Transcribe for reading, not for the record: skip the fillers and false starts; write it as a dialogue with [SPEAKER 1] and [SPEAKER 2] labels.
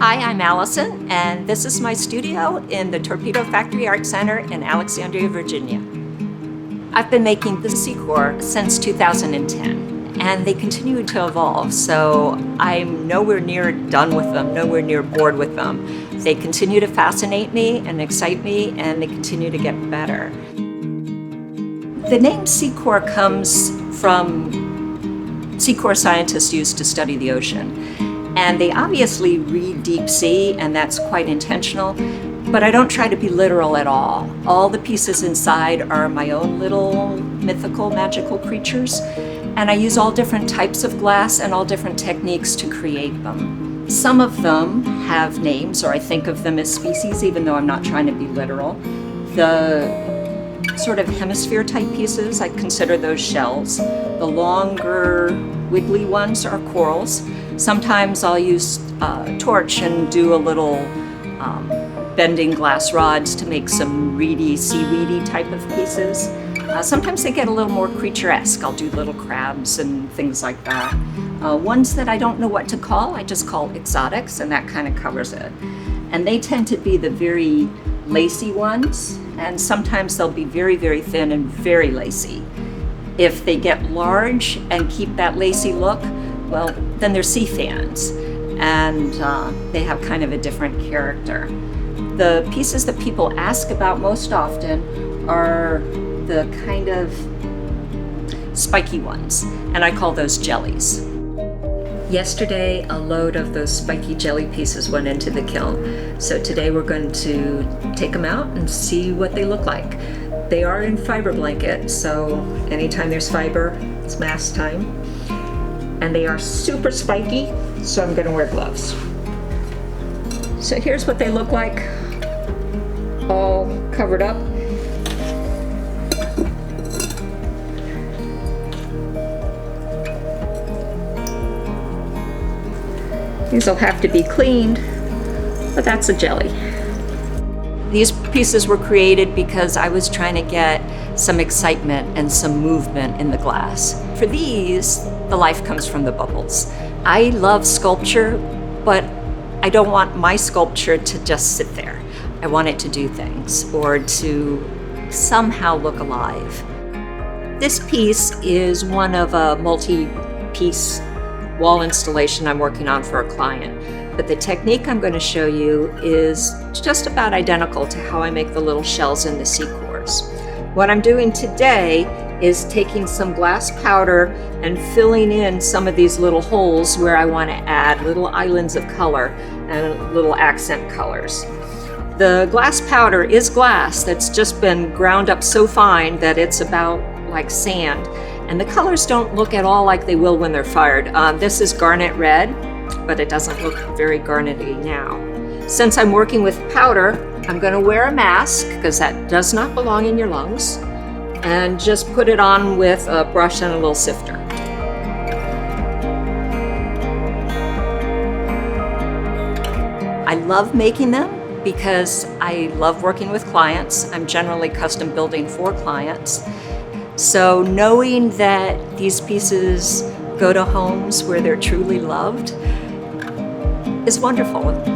[SPEAKER 1] Hi, I'm Allison, and this is my studio in the Torpedo Factory Art Center in Alexandria, Virginia. I've been making the Secor since 2010, and they continue to evolve, so I'm nowhere near done with them, nowhere near bored with them. They continue to fascinate me and excite me, and they continue to get better. The name Secor comes from Secor scientists used to study the ocean. And they obviously read deep sea, and that's quite intentional, but I don't try to be literal at all. All the pieces inside are my own little mythical, magical creatures, and I use all different types of glass and all different techniques to create them. Some of them have names, or I think of them as species, even though I'm not trying to be literal. The sort of hemisphere type pieces, I consider those shells. The longer, wiggly ones are corals. Sometimes I'll use a torch and do a little bending glass rods to make some reedy, seaweedy type of pieces. Sometimes they get a little more creature-esque. I'll do little crabs and things like that. Ones that I don't know what to call, I just call exotics, and that kind of covers it. And they tend to be the very lacy ones, and sometimes they'll be very, very thin and very lacy. If they get large and keep that lacy look, well, then they're sea fans, and they have kind of a different character. The pieces that people ask about most often are the kind of spiky ones, and I call those jellies. Yesterday, a load of those spiky jelly pieces went into the kiln, so today we're going to take them out and see what they look like. They are in fiber blanket, so anytime there's fiber, it's mask time. And they are super spiky, so I'm going to wear gloves. So here's what they look like, all covered up. These will have to be cleaned, but that's a jelly. These pieces were created because I was trying to get some excitement and some movement in the glass. For these, the life comes from the bubbles. I love sculpture, but I don't want my sculpture to just sit there. I want it to do things or to somehow look alive. This piece is one of a multi-piece wall installation I'm working on for a client. But the technique I'm going to show you is just about identical to how I make the little shells in the Secors. What I'm doing today is taking some glass powder and filling in some of these little holes where I want to add little islands of color and little accent colors. The glass powder is glass that's just been ground up so fine that it's about like sand, and the colors don't look at all like they will when they're fired. This is garnet red, but it doesn't look very garnety now. Since I'm working with powder, I'm going to wear a mask because that does not belong in your lungs, and just put it on with a brush and a little sifter. I love making them because I love working with clients. I'm generally custom building for clients. So knowing that these pieces go to homes where they're truly loved is wonderful.